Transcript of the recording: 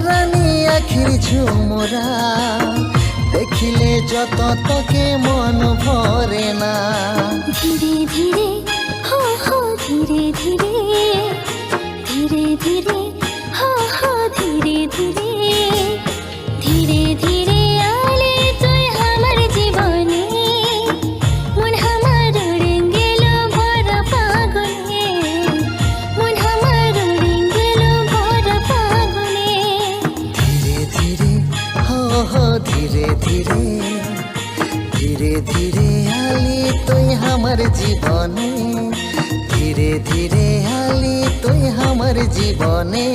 রানী আখির ঝুমরা, দেখিলে যত তোকে মন ভরে না। ধীরে ধীরে হো হো ধীরে ধীরে, ধীরে ধীরে হো হো ধীরে ধীরে, ধীরে ধীরে আলে তুই আমার জীবনে, মন আমার উড়ে গেল ভর ফাগুনে, মন আমার উড়ে গেল ভর ফাগুনে। ধীরে ধীরে হো হো ধীরে ধীরে, ধীরে ধীরে আলি তুই আমার জীবনে, ধীরে ধীরে আলি তুই আমার জীবনে।